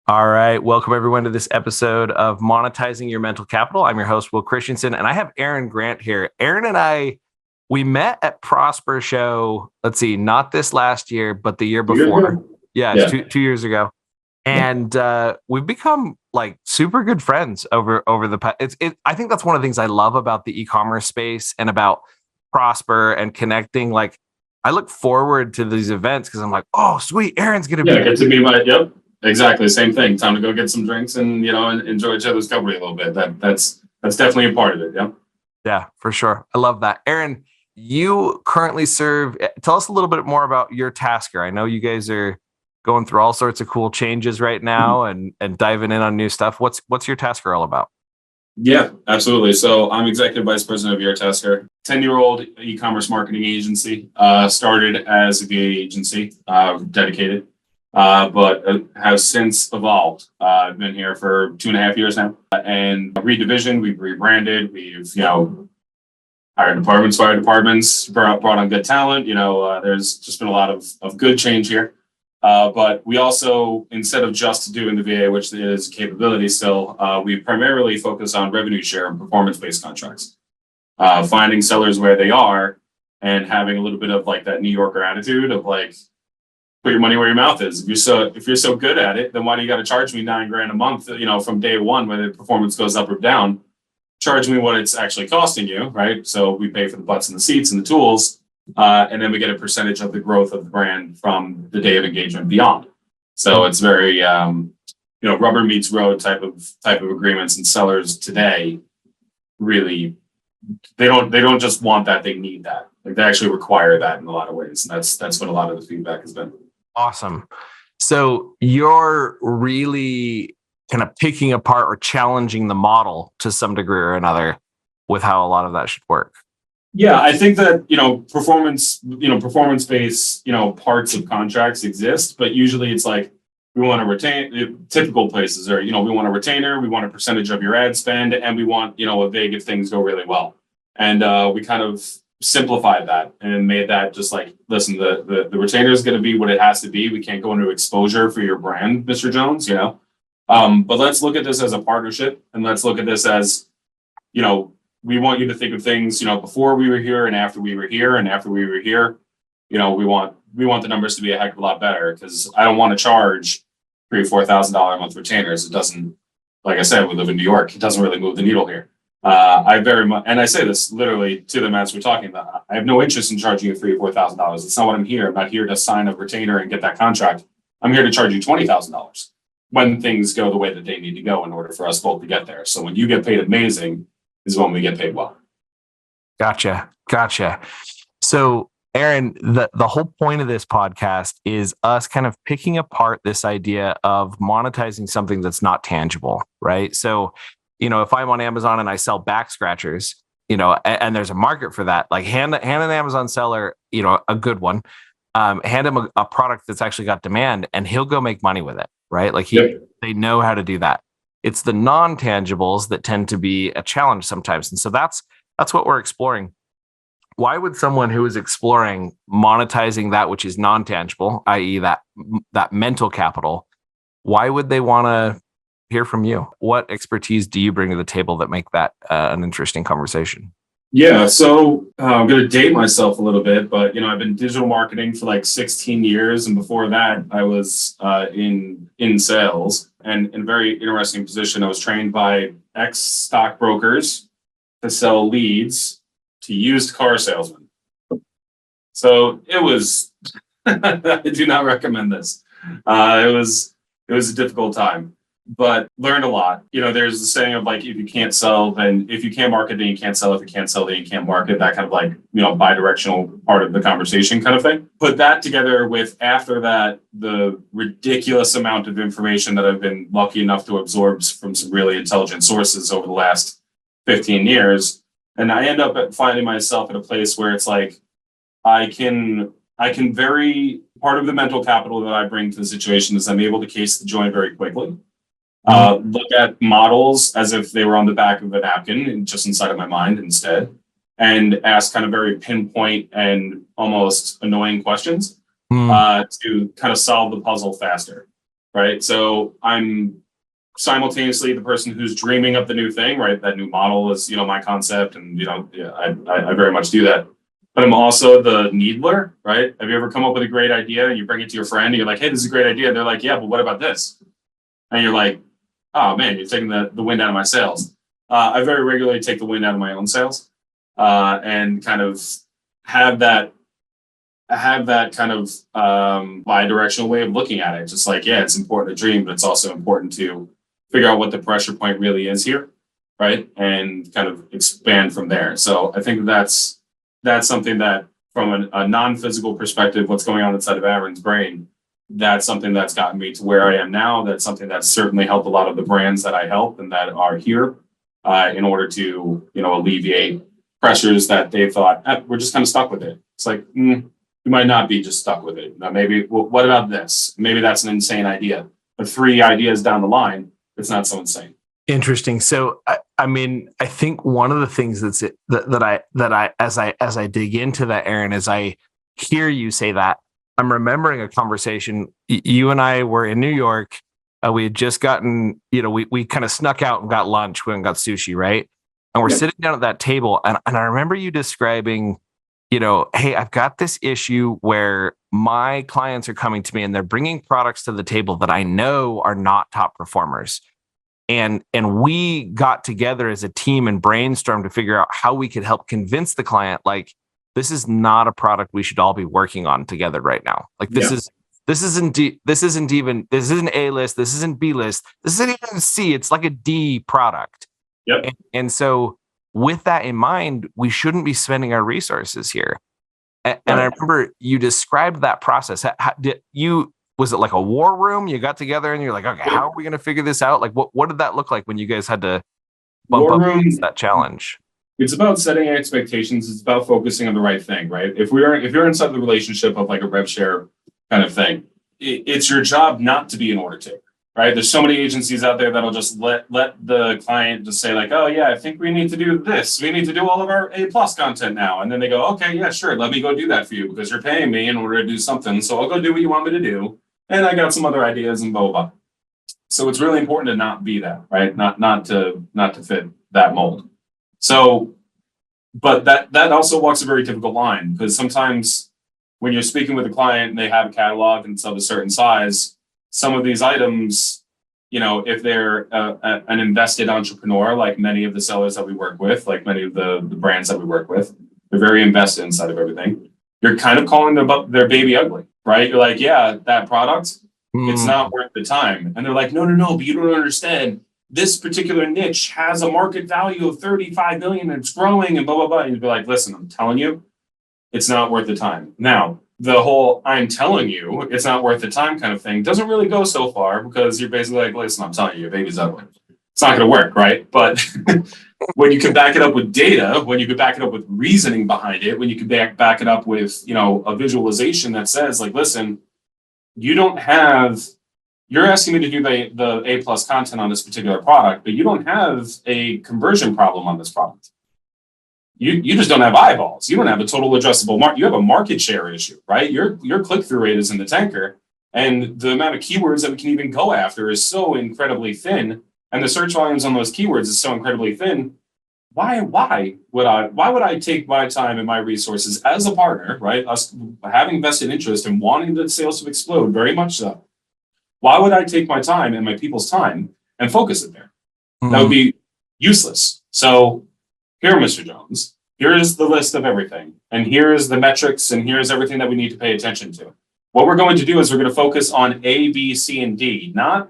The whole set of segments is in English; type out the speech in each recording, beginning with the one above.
All right. Welcome everyone to this episode of Monetizing Your Mental Capital. I'm your host, Will Christensen, and I have Aaron Grant here. Aaron and I, we met at Prosper Show. Let's see, not this last year, but the year before. Yeah, it's two years ago. And we've become like super good friends over the past. I think that's one of the things I love about the e-commerce space and about Prosper and connecting. Like, I look forward to these events because I'm like, oh, sweet, Aaron's gonna be. Yeah, get to be my exactly same thing. Time to go get some drinks and and enjoy each other's company a little bit. That's definitely a part of it. Yeah. Yeah, for sure. I love that. Aaron, you currently serve. Tell us a little bit more about your Tasker. I know you guys are going through all sorts of cool changes right now and diving in on new stuff. What's your Tasker all about? Yeah, absolutely. So I'm executive vice president of Your Tasker, 10-year-old e-commerce marketing agency. Started as a VA agency, dedicated, but has since evolved. I've been here for 2.5 years now, and redivisioned. We've rebranded. We've hired departments, fired departments, brought on good talent. There's just been a lot of good change here. But we also, instead of just doing the VA, which is capability still, we primarily focus on revenue share and performance-based contracts. Finding sellers where they are and having a little bit of like that New Yorker attitude of like, put your money where your mouth is. If you're so good at it, then why do you got to charge me $9,000 a month? From day one, whether the performance goes up or down, charge me what it's actually costing you, right? So we pay for the butts and the seats and the tools. And then we get a percentage of the growth of the brand from the day of engagement beyond. So it's very, rubber meets road type of agreements. And sellers today really, they don't just want that; they need that. Like they actually require that in a lot of ways. And that's what a lot of the feedback has been. Awesome. So you're really kind of picking apart or challenging the model to some degree or another with how a lot of that should work. Yeah, I think that, performance-based, parts of contracts exist, but usually it's like we want to retain typical places or, we want a retainer, we want a percentage of your ad spend, and we want, a vig if things go really well. And we kind of simplified that and made that just like, listen, the retainer is going to be what it has to be. We can't go into exposure for your brand, Mr. Jones, but let's look at this as a partnership and let's look at this as, we want you to think of things, before we were here and after we were here. And after we were here, we want the numbers to be a heck of a lot better because I don't want to charge $3,000-$4,000 a month retainers. It doesn't, like I said, we live in New York. It doesn't really move the needle here. I very much, and I say this literally to them as we're talking about. I have no interest in charging you $3,000-$4,000. It's not what I'm here. I'm not here to sign a retainer and get that contract. I'm here to charge you $20,000 when things go the way that they need to go in order for us both to get there. So when you get paid amazing, is when we get paid well. Gotcha. So, Aaron, the whole point of this podcast is us kind of picking apart this idea of monetizing something that's not tangible, right? So, if I'm on Amazon and I sell back scratchers, and there's a market for that, like hand an Amazon seller, a good one, hand him a product that's actually got demand and he'll go make money with it, right? Like they know how to do that. It's the non-tangibles that tend to be a challenge sometimes. And so that's what we're exploring. Why would someone who is exploring monetizing that which is non-tangible, i.e. that mental capital, why would they want to hear from you? What expertise do you bring to the table that make that an interesting conversation? Yeah, so I'm going to date myself a little bit, but I've been digital marketing for like 16 years, and before that, I was in sales. And in a very interesting position, I was trained by ex-stockbrokers to sell leads to used car salesmen. So it was. I do not recommend this. It was a difficult time. But learned a lot. There's the saying of like, if you can't sell, then if you can't market, then you can't sell. If you can't sell, then you can't market. That kind of like, bi-directional part of the conversation kind of thing. Put that together with, after that, the ridiculous amount of information that I've been lucky enough to absorb from some really intelligent sources over the last 15 years. And I end up finding myself at a place where it's like, I can part of the mental capital that I bring to the situation is I'm able to case the joint very quickly. Look at models as if they were on the back of a napkin and just inside of my mind instead, and ask kind of very pinpoint and almost annoying questions to kind of solve the puzzle faster. right? So I'm simultaneously the person who's dreaming up the new thing, right? That new model is, my concept, and yeah, I very much do that. But I'm also the needler, right? Have you ever come up with a great idea and you bring it to your friend and you're like, hey, this is a great idea. And they're like, yeah, but what about this? And you're like, oh man, you're taking the wind out of my sails. I very regularly take the wind out of my own sails, and kind of have that kind of bi-directional way of looking at it. Just like, yeah, it's important to dream, but it's also important to figure out what the pressure point really is here, right? And kind of expand from there. So I think that's something that, from a non-physical perspective, what's going on inside of Aaron's brain, that's something that's gotten me to where I am now. That's something that's certainly helped a lot of the brands that I help and that are here, in order to, alleviate pressures that they thought, we're just kind of stuck with it. It's like, you might not be just stuck with it. Now, maybe, well, what about this? Maybe that's an insane idea. But 3 ideas down the line, it's not so insane. Interesting. So, I think one of the things that as I dig into that, Aaron, as I hear you say that, I'm remembering a conversation. You and I were in New York. We had just gotten, we kind of snuck out and got lunch. We went and got sushi, right? And we're sitting down at that table, and I remember you describing, hey, I've got this issue where my clients are coming to me and they're bringing products to the table that I know are not top performers. And we got together as a team and brainstormed to figure out how we could help convince the client, like, this is not a product we should all be working on together right now. Like, this isn't A list. This isn't B list. This isn't even C. It's like a D product. Yep. And so with that in mind, we shouldn't be spending our resources here. And I remember you described that process. Was it like a war room? You got together and you're like, okay, how are we going to figure this out? Like, what did that look like when you guys had to bump up against that challenge? It's about setting expectations. It's about focusing on the right thing, right? If you're inside the relationship of like a rev share kind of thing, it's your job not to be an order taker, right? There's so many agencies out there that'll just let the client just say like, oh yeah, I think we need to do this. We need to do all of our A+ content now. And then they go, okay, yeah, sure. Let me go do that for you because you're paying me in order to do something. So I'll go do what you want me to do. And I got some other ideas and blah, blah, blah. So it's really important to not be that, right? Not to fit that mold. So, but that also walks a very difficult line, because sometimes when you're speaking with a client and they have a catalog and it's of a certain size, some of these items, if they're an invested entrepreneur, like many of the sellers that we work with, like many of the brands that we work with, they're very invested inside of everything. You're kind of calling their baby ugly, right? You're like, yeah, that product, it's not worth the time. And they're like, no, but you don't understand. This particular niche has a market value of 35 million and it's growing and blah, blah, blah. And you'd be like, listen, I'm telling you, it's not worth the time. Now, the whole I'm telling you it's not worth the time kind of thing doesn't really go so far, because you're basically like, listen, I'm telling you, your baby's ugly. It's not going to work, right? But when you can back it up with data, when you can back it up with reasoning behind it, when you can back it up with, a visualization that says like, listen, you're asking me to do the A+ content on this particular product, but you don't have a conversion problem on this product. You just don't have eyeballs. You don't have a total addressable market. You have a market share issue, right? Your click-through rate is in the tanker, and the amount of keywords that we can even go after is so incredibly thin, and the search volumes on those keywords is so incredibly thin. Why would I take my time and my resources as a partner, right? Us having vested interest and wanting the sales to explode, very much so. Why would I take my time and my people's time and focus it there? That would be useless. So here, Mr. Jones, here is the list of everything. And here is the metrics, and here's everything that we need to pay attention to. What we're going to do is we're going to focus on A, B, C, and D, not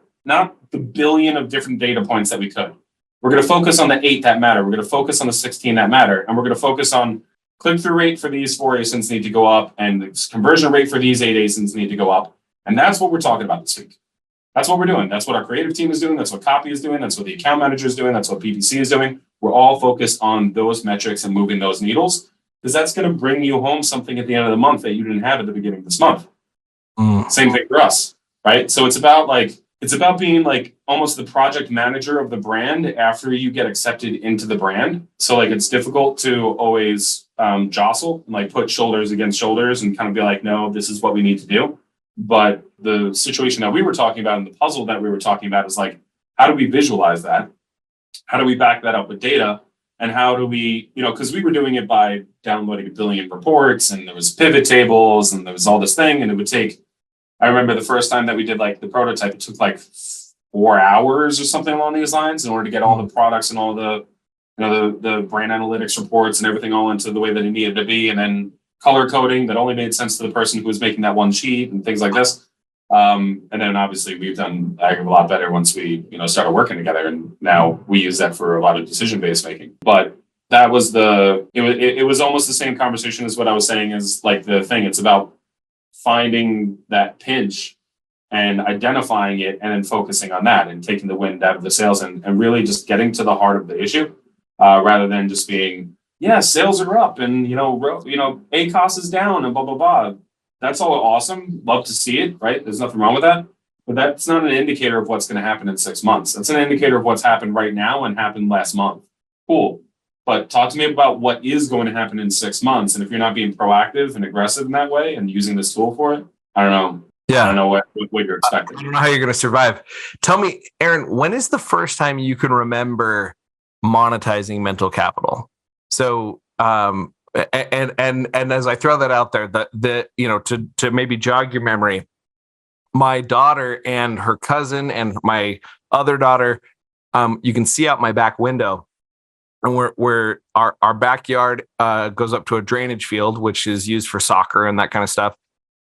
the billion of different data points that we could. We're going to focus on the 8 that matter. We're going to focus on the 16 that matter. And we're going to focus on click-through rate for these 4 ASINs need to go up, and the conversion rate for these 8 ASINs need to go up. And that's what we're talking about this week. That's what we're doing. That's what our creative team is doing. That's what copy is doing. That's what the account manager is doing. That's what PPC is doing. We're all focused on those metrics and moving those needles, because that's going to bring you home something at the end of the month that you didn't have at the beginning of this month. Same thing for us, right? So it's about being like almost the project manager of the brand after you get accepted into the brand. So like, it's difficult to always jostle and like put shoulders against shoulders and kind of be like, no, this is what we need to do. But the situation that we were talking about and the puzzle that we were talking about is like, how do we visualize that? How do we back that up with data? And how do we, because we were doing it by downloading a billion reports, and there was pivot tables, and there was all this thing, and it would take, I remember the first time that we did like the prototype, it took like 4 hours or something along these lines in order to get all the products and all the, the brand analytics reports and everything all into the way that it needed to be. And then color coding that only made sense to the person who was making that one sheet and things like this. And then obviously we've done a lot better once we, started working together, and now we use that for a lot of decision-based making. But that was it was almost the same conversation as what I was saying is like the thing. It's about finding that pinch and identifying it, and then focusing on that and taking the wind out of the sails, and really just getting to the heart of the issue, rather than just being, yeah, sales are up and, ACOS is down and blah, blah, blah. That's all awesome. Love to see it, right? There's nothing wrong with that. But that's not an indicator of what's going to happen in 6 months. That's an indicator of what's happened right now and happened last month. Cool. But talk to me about what is going to happen in 6 months. And if you're not being proactive and aggressive in that way and using this tool for it, I don't know. Yeah. I don't know what you're expecting. I don't know how you're going to survive. Tell me, Aaron, when is the first time you can remember monetizing mental capital? So, and as I throw that out there, to maybe jog your memory, my daughter and her cousin and my other daughter, you can see out my back window, and we're our backyard goes up to a drainage field, which is used for soccer and that kind of stuff.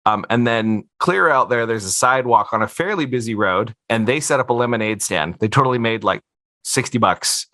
And then clear out there's a sidewalk on a fairly busy road, and they set up a lemonade stand. They totally made like $60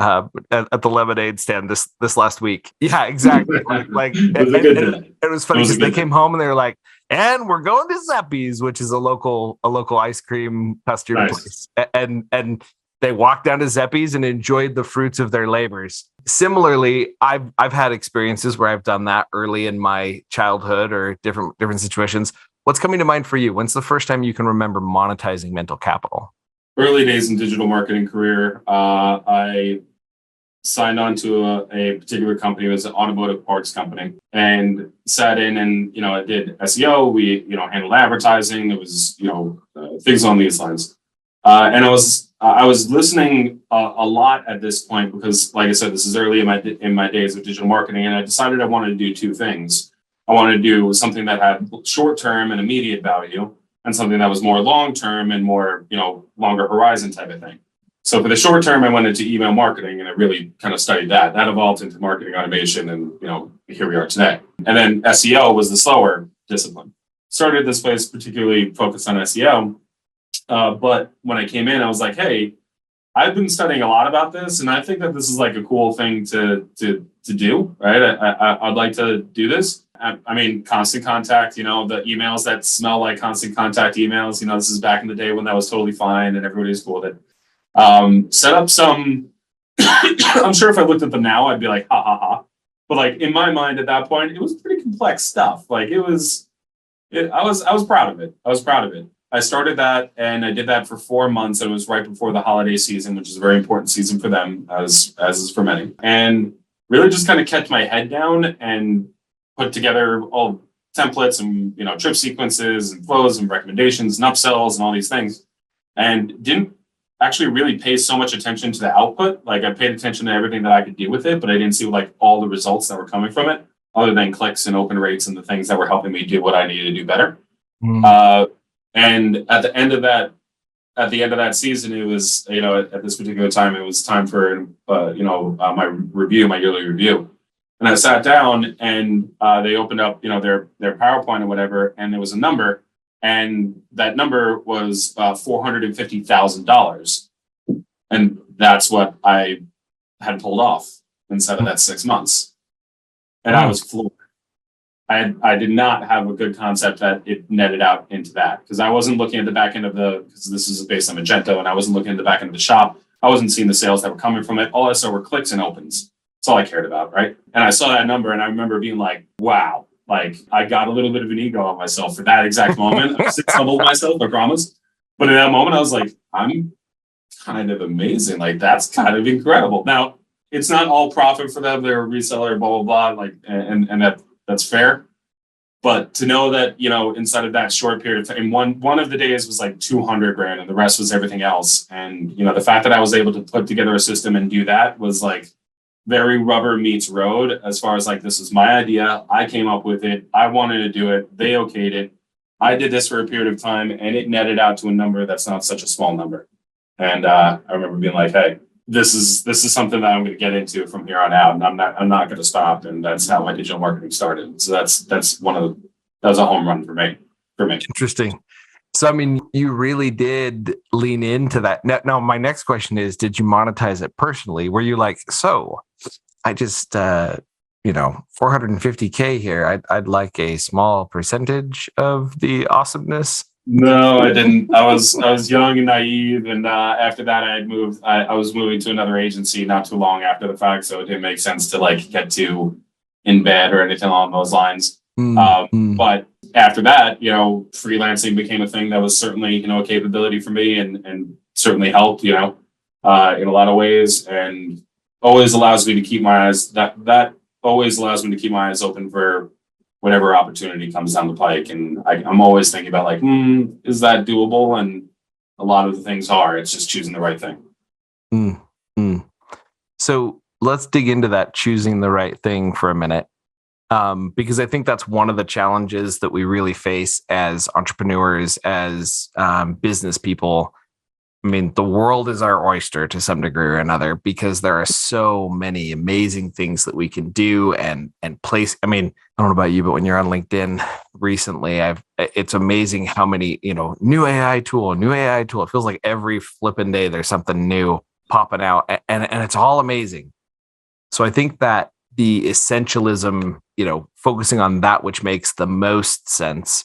at the lemonade stand this last week. Yeah, exactly. It was funny because they came home and they were like, and we're going to Zeppi's, which is a local ice cream custard place. And they walked down to Zeppi's and enjoyed the fruits of their labors. Similarly, I've had experiences where I've done that early in my childhood or different situations. What's coming to mind for you? When's the first time you can remember monetizing mental capital? Early days in digital marketing career, I signed on to a particular company. It was an automotive parts company, and sat in and, I did SEO. We, handled advertising. There was, things on these lines. And I was listening a lot at this point because, like I said, this is early in my days of digital marketing, and I decided I wanted to do two things. I wanted to do something that had short-term and immediate value, and something that was more long-term and more, longer horizon type of thing. So for the short term, I went into email marketing, and I really kind of studied that. That evolved into marketing automation, and here we are today. And then SEO was the slower discipline. Started this place particularly focused on SEO, but when I came in, I was like, hey, I've been studying a lot about this, and I think that this is like a cool thing to do, right? I'd like to do this. I mean, Constant Contact, the emails that smell like Constant Contact emails, this is back in the day when that was totally fine and everybody was cool with it. Set up some, I'm sure if I looked at them now, I'd be like, ha, ha, ha. But like in my mind at that point, it was pretty complex stuff. Like I was proud of it. I started that, and I did that for 4 months. And it was right before the holiday season, which is a very important season for them, as is for many. And really just kind of kept my head down and put together all templates and, trip sequences and flows and recommendations and upsells and all these things. And didn't actually really pay so much attention to the output. Like I paid attention to everything that I could do with it, but I didn't see like all the results that were coming from it, other than clicks and open rates and the things that were helping me do what I needed to do better. And at the end of that season, it was, at this particular time, it was time for, my yearly review. And I sat down, and they opened up, their PowerPoint or whatever, and there was a number, and that number was $450,000. And that's what I had pulled off inside of that 6 months. And I was floored. I did not have a good concept that it netted out into that, because I wasn't looking at the back end because this is based on Magento, and I wasn't looking at the back end of the shop. I wasn't seeing the sales that were coming from it. All I saw were clicks and opens. That's all I cared about, right? And I saw that number, and I remember being like, wow, like I got a little bit of an ego on myself for that exact moment. I stumbled myself, I promise. But in that moment, I was like, I'm kind of amazing. Like, that's kind of incredible. Now, it's not all profit for them. They're a reseller, blah, blah, blah. Like, and that's fair. But to know that, inside of that short period of time, one of the days was like 200 grand and the rest was everything else. And, the fact that I was able to put together a system and do that was like very rubber meets road as far as like, this is my idea. I came up with it. I wanted to do it. They okayed it. I did this for a period of time and it netted out to a number that's not such a small number. And I remember being like, hey, this is something that I'm going to get into from here on out, and I'm not going to stop. And that's how my digital marketing started. So that was a home run for me. Interesting. So, I mean, you really did lean into that. Now, my next question is, did you monetize it personally? Were you like, so I just, 450K here. I'd like a small percentage of the awesomeness. No, I didn't. I was young and naive, and after that, I had moved. I was moving to another agency not too long after the fact, so it didn't make sense to like get too in bed or anything along those lines. But after that, freelancing became a thing that was certainly a capability for me, and certainly helped, in a lot of ways, and always allows me to keep my eyes that always allows me to keep my eyes open for whatever opportunity comes down the pike. And I'm always thinking about like, is that doable? And a lot of the things are. It's just choosing the right thing. So let's dig into that choosing the right thing for a minute. Because I think that's one of the challenges that we really face as entrepreneurs, as business people. I mean, the world is our oyster to some degree or another, because there are so many amazing things that we can do and place. I mean, I don't know about you, but when you're on LinkedIn recently, it's amazing how many, new AI tool. It feels like every flipping day there's something new popping out, and it's all amazing. So I think that the essentialism, focusing on that which makes the most sense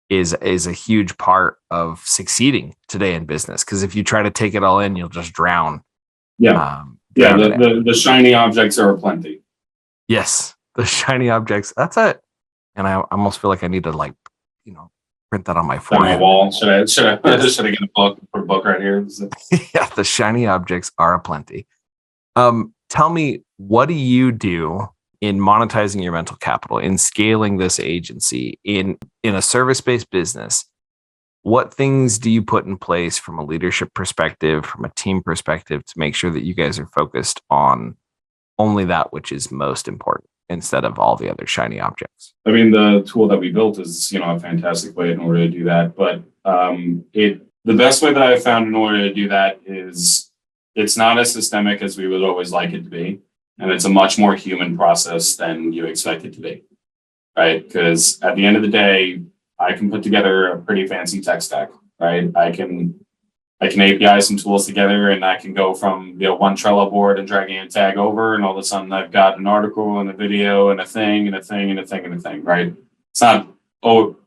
is a huge part of succeeding today in business. Because if you try to take it all in, you'll just drown. The shiny objects are aplenty. Yes, the shiny objects. That's it. And I almost feel like I need to print that on my forehead. On my wall. Should I get a book right here? Yeah, the shiny objects are aplenty. Tell me, what do you do in monetizing your mental capital, in scaling this agency, in a service-based business? What things do you put in place from a leadership perspective, from a team perspective, to make sure that you guys are focused on only that which is most important instead of all the other shiny objects? I mean, the tool that we built is, a fantastic way in order to do that. But the best way that I found in order to do that is it's not as systemic as we would always like it to be. And it's a much more human process than you expect it to be, right? Because at the end of the day, I can put together a pretty fancy tech stack, right? I can API some tools together, and I can go from one Trello board and dragging a tag over, and all of a sudden I've got an article and a video and a thing and a thing and a thing and a thing, right? It's not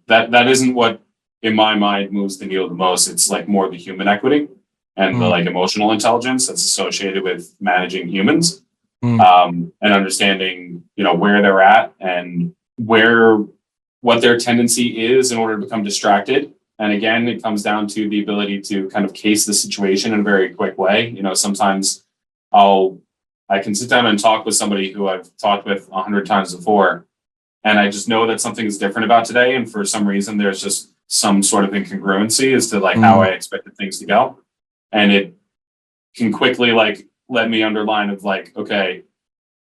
that isn't what in my mind moves the needle the most. It's like more the human equity and the like emotional intelligence that's associated with managing humans. And understanding, where they're at and what their tendency is in order to become distracted. And again, it comes down to the ability to kind of case the situation in a very quick way. Sometimes I can sit down and talk with somebody who I've talked with 100 times before, and I just know that something is different about today. And for some reason, there's just some sort of incongruency as to like how I expected things to go. And it can quickly let me underline of like, okay,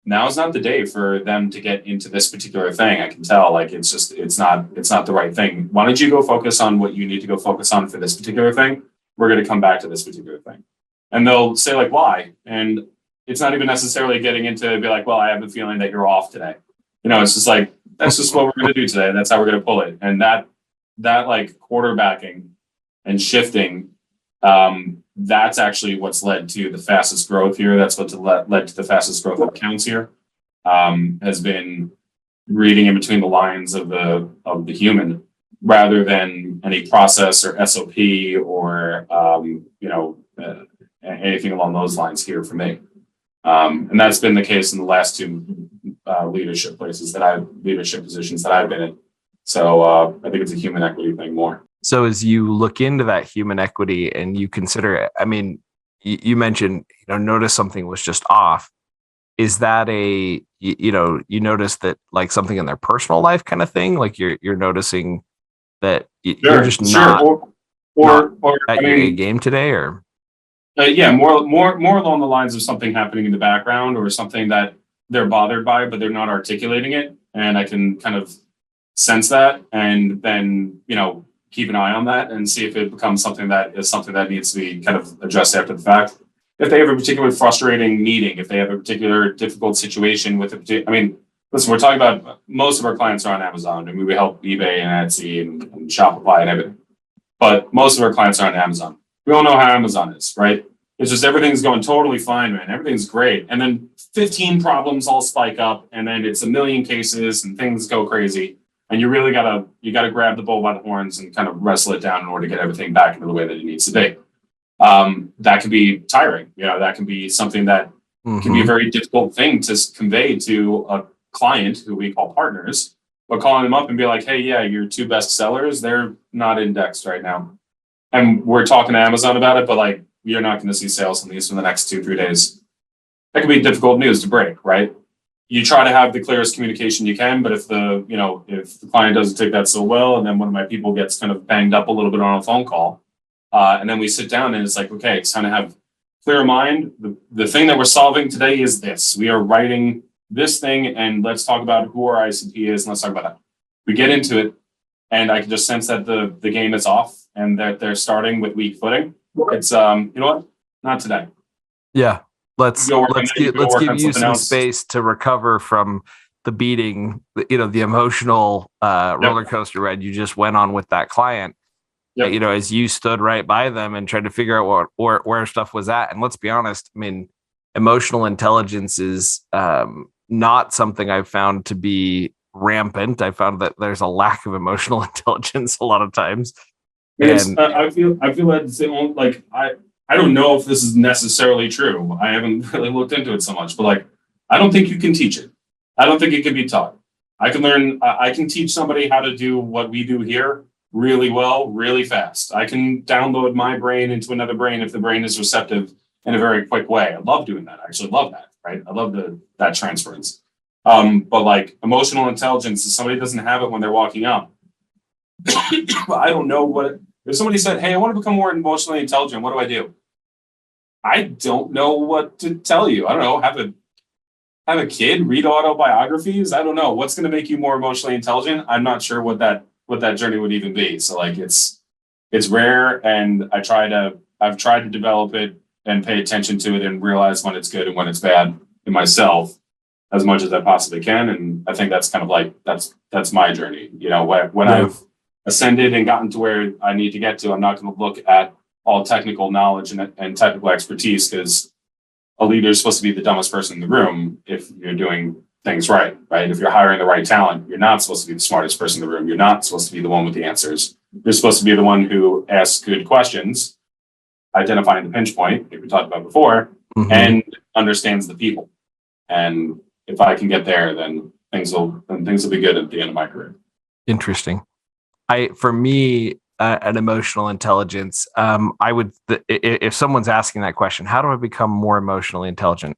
now is not the day for them to get into this particular thing. I can tell it's not the right thing. Why don't you go focus on what you need to go focus on for this particular thing? We're going to come back to this particular thing. And they'll say like, why? And it's not even necessarily getting into be like, well, I have a feeling that you're off today. It's just like, that's just what we're going to do today. That's how we're going to pull it. And that like quarterbacking and shifting, that's actually what's led to the fastest growth here. That's what led to the fastest growth of accounts here. Has been reading in between the lines of the human rather than any process or SOP or anything along those lines here for me. And that's been the case in the last two leadership positions that I've been in. So I think it's a human equity thing more. So as you look into that human equity and you consider it, I mean, you mentioned, notice something was just off. is that you notice that like something in their personal life kind of thing, like you're noticing that you're just not I at your A mean, game today, or yeah, more along the lines of something happening in the background or something that they're bothered by, but they're not articulating it, and I can kind of sense that, and then keep an eye on that and see if it becomes something that needs to be kind of addressed after the fact. If they have a particular frustrating meeting, if they have a particular difficult situation with I mean, listen, we're talking about most of our clients are on Amazon, and we help eBay and Etsy and Shopify and everything. But most of our clients are on Amazon. We all know how Amazon is, right? It's just everything's going totally fine, man. Everything's great. And then 15 problems all spike up, and then it's a million cases and things go crazy. And you really gotta grab the bull by the horns and kind of wrestle it down in order to get everything back into the way that it needs to be. That can be tiring. That can be something that can be a very difficult thing to convey to a client who we call partners, but calling them up and be like, hey, yeah, your 2 best sellers, they're not indexed right now. And we're talking to Amazon about it, but like, you're not going to see sales on these for the next 2-3 days. That can be difficult news to break, right? You try to have the clearest communication you can, but if the client doesn't take that so well, and then one of my people gets kind of banged up a little bit on a phone call, and then we sit down and it's like, okay, it's time to have clear mind. The thing that we're solving today is this. We are writing this thing, and let's talk about who our ICP is, and let's talk about that. We get into it, and I can just sense that the game is off and that they're starting with weak footing. It's you know what? Not today. Yeah. Let's give you some else. space to recover from the beating, the emotional roller coaster ride you just went on with that client. Yep. As you stood right by them and tried to figure out where stuff was at. And let's be honest, I mean, emotional intelligence is not something I've found to be rampant. I found that there's a lack of emotional intelligence a lot of times. And I feel like I don't know if this is necessarily true. I haven't really looked into it so much, but like, I don't think you can teach it. I don't think it can be taught. I can teach somebody how to do what we do here really well, really fast. I can download my brain into another brain if the brain is receptive in a very quick way. I love doing that. I actually love that, right? I love that transference. But like emotional intelligence, if somebody doesn't have it when they're walking up, I don't know if somebody said, hey, I want to become more emotionally intelligent, what do I do? I don't know what to tell you. I don't know. Have a kid read autobiographies. I don't know what's going to make you more emotionally intelligent. I'm not sure what that journey would even be. So like, it's rare, and I've tried to develop it and pay attention to it and realize when it's good and when it's bad in myself as much as I possibly can. And I think that's kind of like, that's my journey. When I've ascended and gotten to where I need to get to, I'm not going to look at all technical knowledge and technical expertise, because a leader is supposed to be the dumbest person in the room if you're doing things right? If you're hiring the right talent, you're not supposed to be the smartest person in the room. You're not supposed to be the one with the answers. You're supposed to be the one who asks good questions, identifying the pinch point, like we talked about before, and understands the people. And if I can get there, then things will be good at the end of my career. Interesting. For me, an emotional intelligence, I would, if someone's asking that question, how do I become more emotionally intelligent?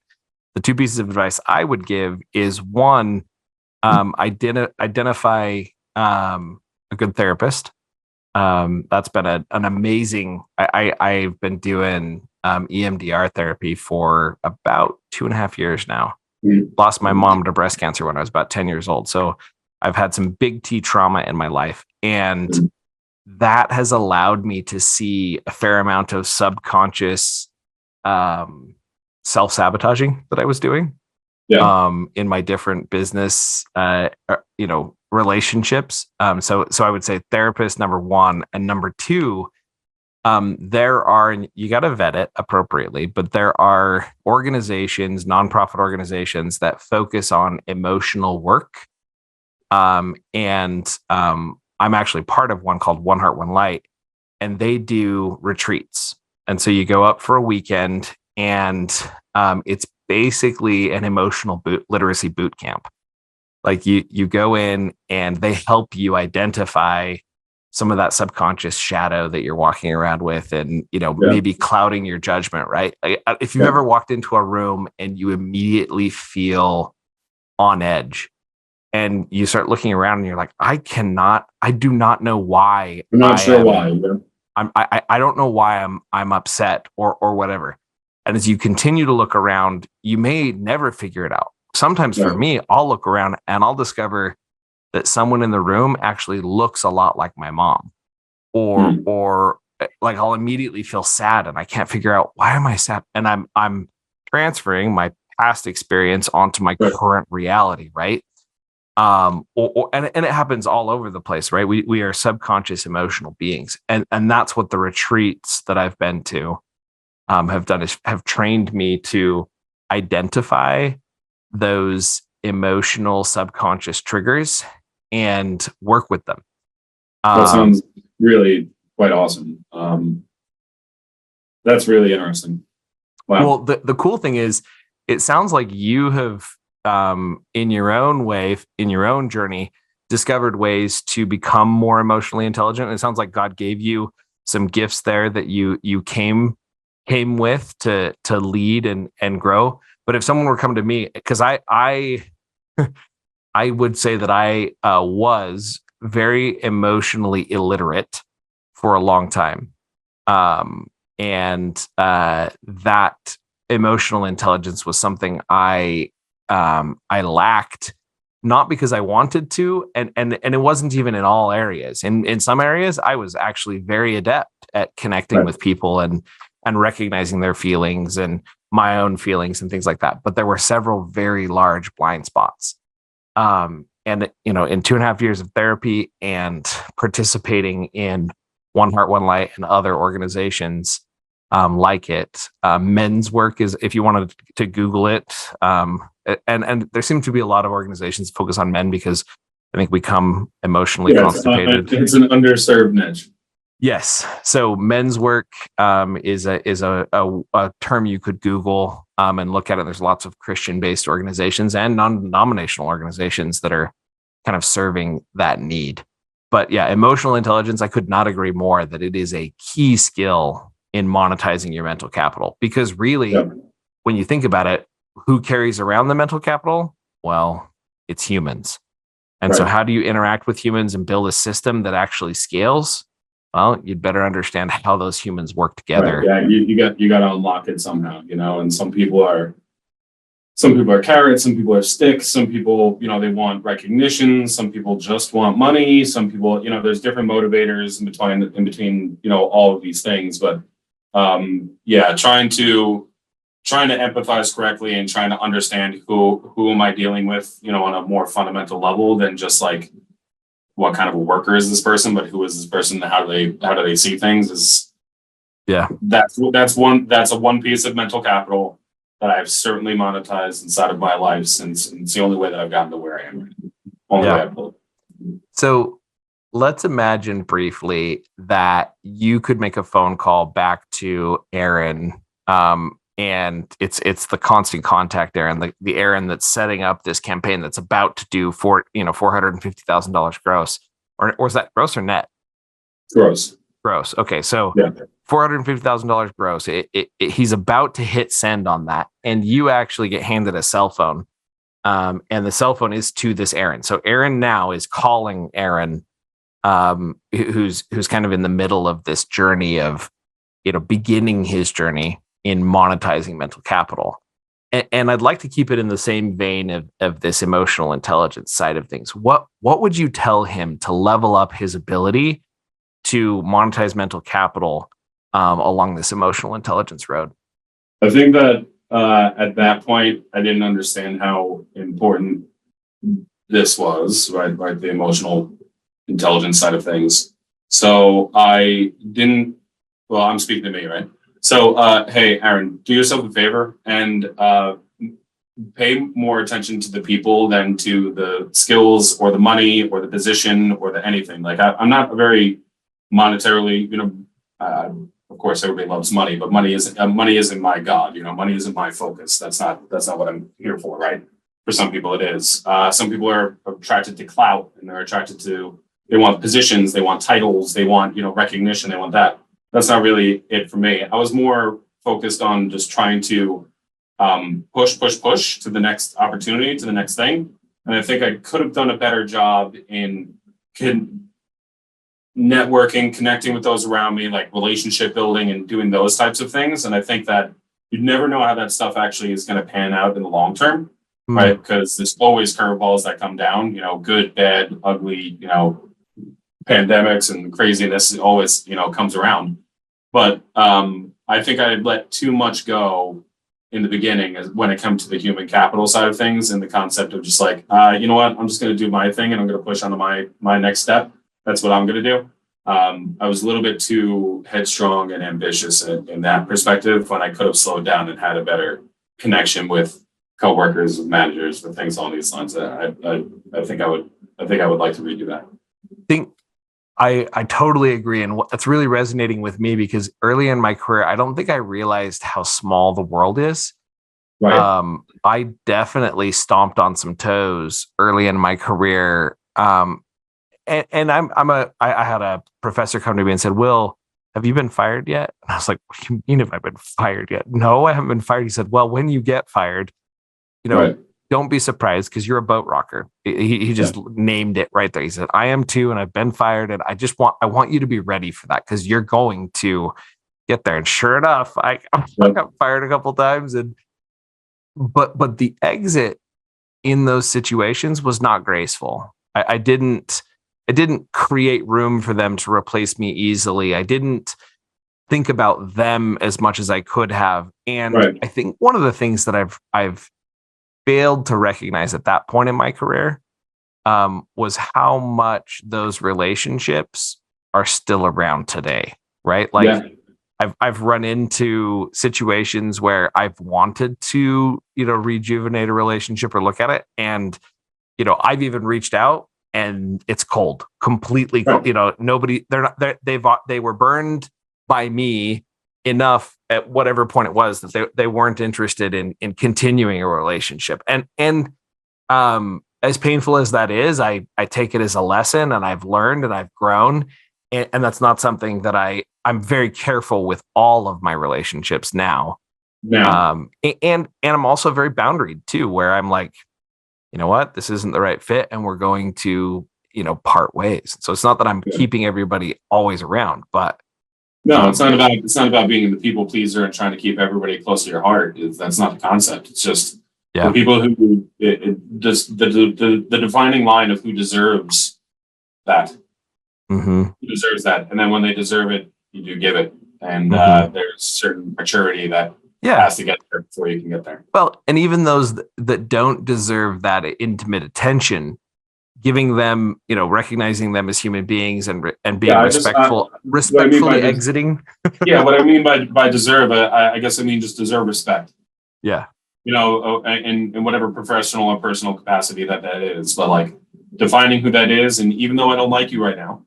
The 2 pieces of advice I would give is, one, identify a good therapist. That's been an amazing. I've been doing EMDR therapy for about 2.5 years now. Lost my mom to breast cancer when I was about 10 years old, so I've had some big T trauma in my life, and that has allowed me to see a fair amount of subconscious self-sabotaging that I was doing in my different business relationships. So I would say therapist, number 1, and number 2, there are, and you got to vet it appropriately, but there are organizations, nonprofit organizations, that focus on emotional work. I'm actually part of one called One Heart, One Light, and they do retreats. And so you go up for a weekend, and it's basically an emotional literacy boot camp. Like you go in and they help you identify some of that subconscious shadow that you're walking around with, and maybe clouding your judgment, right? If you've ever walked into a room and you immediately feel on edge, and you start looking around and you're like, I do not know why. I'm not sure why. I don't know why I'm upset or whatever. And as you continue to look around, you may never figure it out. Sometimes for me, I'll look around and I'll discover that someone in the room actually looks a lot like my mom, or like I'll immediately feel sad and I can't figure out, why am I sad? And I'm transferring my past experience onto my current reality, right? And it happens all over the place, right? We are subconscious emotional beings, and that's what the retreats that I've been to have done, is have trained me to identify those emotional subconscious triggers and work with them. That sounds really quite awesome. That's really interesting. Wow. Well, the cool thing is, it sounds like you have, in your own way, in your own journey, discovered ways to become more emotionally intelligent. And it sounds like God gave you some gifts there that you came with to lead and grow. But if someone were coming to me, because I would say that I was very emotionally illiterate for a long time, and that emotional intelligence was something I lacked, not because I wanted to, and it wasn't even in all areas. In some areas, I was actually very adept at connecting with people and recognizing their feelings and my own feelings and things like that. But there were several very large blind spots. And in 2.5 years of therapy and participating in One Heart, One Light and other organizations like it, men's work is, if you wanted to Google it, and there seem to be a lot of organizations focus on men, because I think we become emotionally constipated. It's an underserved niche. Yes. So men's work is a term you could Google and look at it. There's lots of Christian-based organizations and non-denominational organizations that are kind of serving that need. But yeah, emotional intelligence, I could not agree more that it is a key skill in monetizing your mental capital. Because really, when you think about it, who carries around the mental capital? Well, it's humans. And so how do you interact with humans and build a system that actually scales? Well, you'd better understand how those humans work together. Right. Yeah, you got to unlock it somehow, and some people are carrots, some people are sticks, some people, they want recognition, some people just want money, some people, there's different motivators in between, all of these things. But trying to empathize correctly and trying to understand who am I dealing with, on a more fundamental level than just like, what kind of a worker is this person, but who is this person? How do they see things? That's a one piece of mental capital that I've certainly monetized inside of my life, since it's the only way that I've gotten to where I am right now. Only way I've built. So let's imagine briefly that you could make a phone call back to Aaron, and it's the constant contact Aaron, the Aaron that's setting up this campaign that's about to do $450,000 gross, or is that gross or net? Gross. Okay, so $450,000 gross. He's about to hit send on that, and you actually get handed a cell phone, and the cell phone is to this Aaron. So Aaron now is calling Aaron, who's kind of in the middle of this journey of, beginning his journey in monetizing mental capital. And I'd like to keep it in the same vein of this emotional intelligence side of things. What would you tell him to level up his ability to monetize mental capital along this emotional intelligence road? I think that at that point, I didn't understand how important this was, right? The emotional intelligence side of things. So I didn't, I'm speaking to me, right? So, hey, Aaron, do yourself a favor and pay more attention to the people than to the skills or the money or the position or the anything. Like I'm not a very monetarily, of course everybody loves money, but money isn't my God. Money isn't my focus. That's not what I'm here for, right? For some people it is. Some people are attracted to clout and they're attracted to they want positions, they want titles, they want, recognition, they want that. That's not really it for me. I was more focused on just trying to push to the next opportunity, to the next thing. And I think I could have done a better job in networking, connecting with those around me, like relationship building and doing those types of things. And I think that you never know how that stuff actually is going to pan out in the long term, right? Because there's always curveballs that come down, good, bad, ugly, pandemics and craziness always, comes around. But I think I had let too much go in the beginning when it comes to the human capital side of things, and the concept of just like, you know what, I'm just going to do my thing and I'm going to push on to my next step. That's what I'm going to do. I was a little bit too headstrong and ambitious in that perspective, when I could have slowed down and had a better connection with coworkers, with managers, with things along these lines. I think I would like to redo that. I totally agree. And that's really resonating with me, because early in my career, I don't think I realized how small the world is. Right. I definitely stomped on some toes early in my career. And I had a professor come to me and said, "Will, have you been fired yet?" And I was like, "What do you mean have I been fired yet?" "No, I haven't been fired." He said, "Well, when you get fired, Right. don't be surprised, because you're a boat rocker." He just named it right there. He said, "I am too, and I've been fired, and I want you to be ready for that, because you're going to get there." And sure enough, I got fired a couple of times, but the exit in those situations was not graceful. I didn't create room for them to replace me easily. I didn't think about them as much as I could have. And I think one of the things that I've failed to recognize at that point in my career was how much those relationships are still around today, right? Like I've run into situations where I've wanted to, rejuvenate a relationship or look at it. And, I've even reached out and it's cold, completely cold. Nobody, they were burned by me enough at whatever point it was that they weren't interested in continuing a relationship. And as painful as that is, I take it as a lesson, and I've learned and I've grown. And that's not something that I'm very careful with all of my relationships now. And I'm also very boundaried too, where I'm like, you know what, this isn't the right fit, and we're going to, part ways. So it's not that I'm keeping everybody always around, but no, it's not about being the people pleaser and trying to keep everybody close to your heart. That's not the concept. It's just the people who just the defining line of who deserves that. Mm-hmm. Who deserves that, and then when they deserve it, you do give it. And there's certain maturity that has to get there before you can get there. Well, and even those that don't deserve that intimate attention, giving them, recognizing them as human beings and being respectfully exiting. What I mean by deserve, I guess I mean just deserve respect. Yeah. In whatever professional or personal capacity that is, but like defining who that is. And even though I don't like you right now,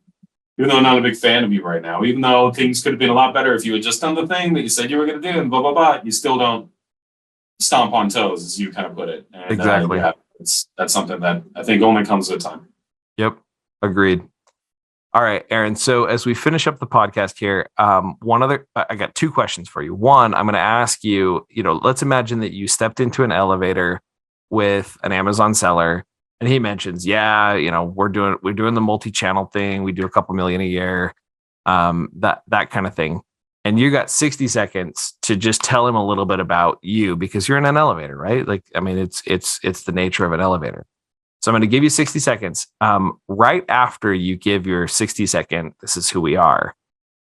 even though I'm not a big fan of you right now, even though things could have been a lot better if you had just done the thing that you said you were going to do and blah, blah, blah, you still don't stomp on toes, as you kind of put it. And, exactly. That's something that I think only comes with time. Yep. Agreed. All right, Aaron. So as we finish up the podcast here, I got two questions for you. One, I'm going to ask you, let's imagine that you stepped into an elevator with an Amazon seller, and he mentions, we're doing the multi-channel thing. We do a couple million a year, that kind of thing. And you got 60 seconds to just tell him a little bit about you, because you're in an elevator, right? Like, I mean, it's the nature of an elevator. So I'm going to give you 60 seconds. Right after you give your 60-second, this is who we are.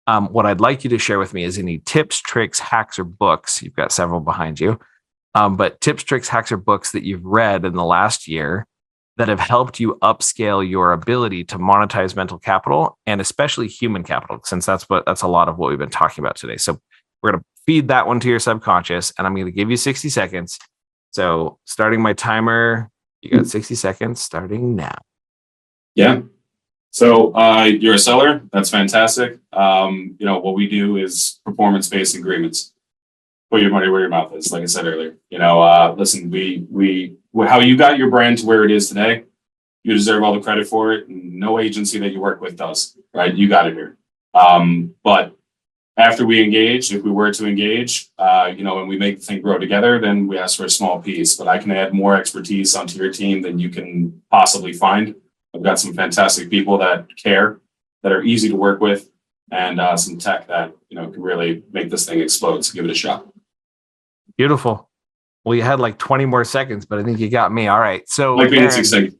What I'd like you to share with me is any tips, tricks, hacks, or books. You've got several behind you. But tips, tricks, hacks, or books that you've read in the last year that have helped you upscale your ability to monetize mental capital, and especially human capital, since that's a lot of what we've been talking about today. So we're going to feed that one to your subconscious, and I'm going to give you 60 seconds. So starting my timer, you got 60 seconds starting now. Yeah. So you're a seller. That's fantastic. What we do is performance-based agreements. Put your money where your mouth is, like I said earlier. Listen, we how you got your brand to where it is today, You deserve all the credit for it. No agency that you work with does, right? You got it here. But after we engage, if we were to engage, and we make the thing grow together, then we ask for a small piece. But I can add more expertise onto your team than you can possibly find. I've got some fantastic people that care, that are easy to work with, and some tech that can really make this thing explode. So give it a shot. Beautiful. Well, you had like 20 more seconds, but I think you got me. All right. So Like being 6 seconds.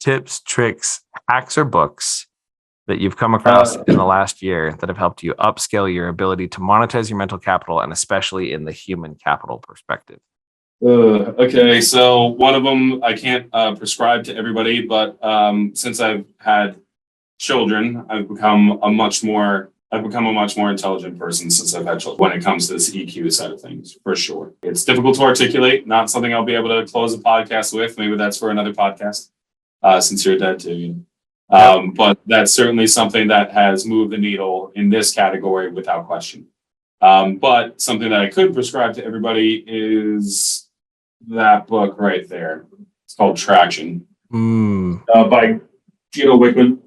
Tips, tricks, hacks, or books that you've come across in the last year that have helped you upscale your ability to monetize your mental capital, and especially in the human capital perspective? Okay, so one of them I can't prescribe to everybody, but since I've had children, I've become a much more intelligent person since I've had children when it comes to this EQ side of things, for sure. It's difficult to articulate, not something I'll be able to close a podcast with. Maybe that's for another podcast, since you're dead too. But that's certainly something that has moved the needle in this category without question. But something that I could prescribe to everybody is that book right there. It's called Traction, by Gino Wickman.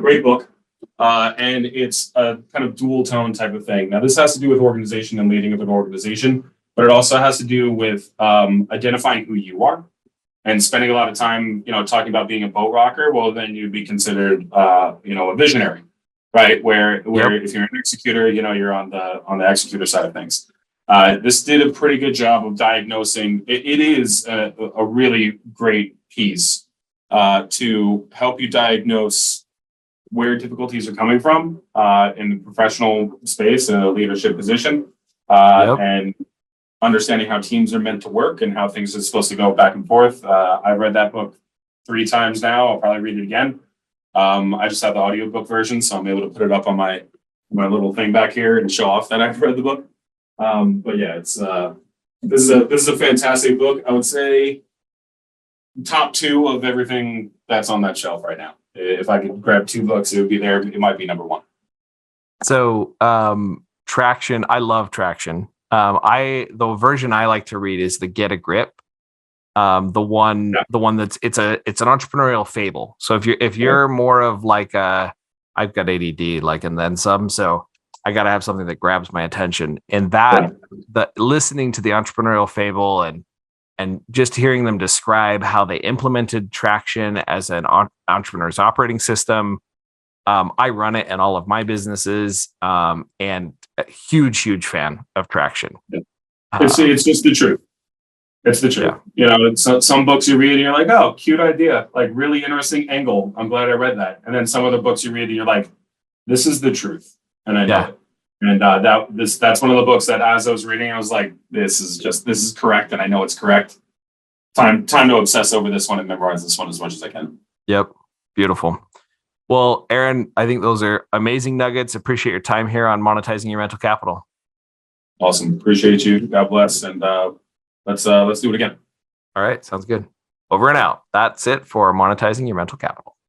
Great book. And it's a kind of dual tone type of thing. Now, this has to do with organization and leading of an organization, but it also has to do with identifying who you are and spending a lot of time, talking about being a boat rocker. Well, then you'd be considered, a visionary, right? Where if you're an executor, you're on the executor side of things. This did a pretty good job of diagnosing. It is a really great piece to help you diagnose where difficulties are coming from in the professional space, in a leadership position, and understanding how teams are meant to work and how things are supposed to go back and forth. I've read that book 3 times now. I'll probably read it again. I just have the audiobook version, so I'm able to put it up on my little thing back here and show off that I've read the book. But yeah, it's this is a fantastic book. I would say top 2 of everything that's on that shelf right now. If I could grab 2 books, it would be there. It might be number 1. So Traction, I love Traction. The version I like to read is the Get a Grip. The one that's it's an entrepreneurial fable. So if you're more of like I've got ADD and then some, so I got to have something that grabs my attention. And the listening to the entrepreneurial fable and just hearing them describe how they implemented Traction as an entrepreneur's operating system. I run it in all of my businesses, and a huge fan of Traction. It's just the truth. It's the truth. Yeah. It's some books you read and you're like, oh, cute idea, like really interesting angle. I'm glad I read that. And then some of the books you read and you're like, this is the truth. And I know it. And that's one of the books that as I was reading, I was like, this is correct. And I know it's correct. Time to obsess over this one and memorize this one as much as I can. Yep. Beautiful. Well, Aaron, I think those are amazing nuggets. Appreciate your time here on monetizing your mental capital. Awesome. Appreciate you. God bless. And let's do it again. All right. Sounds good. Over and out. That's it for monetizing your mental capital.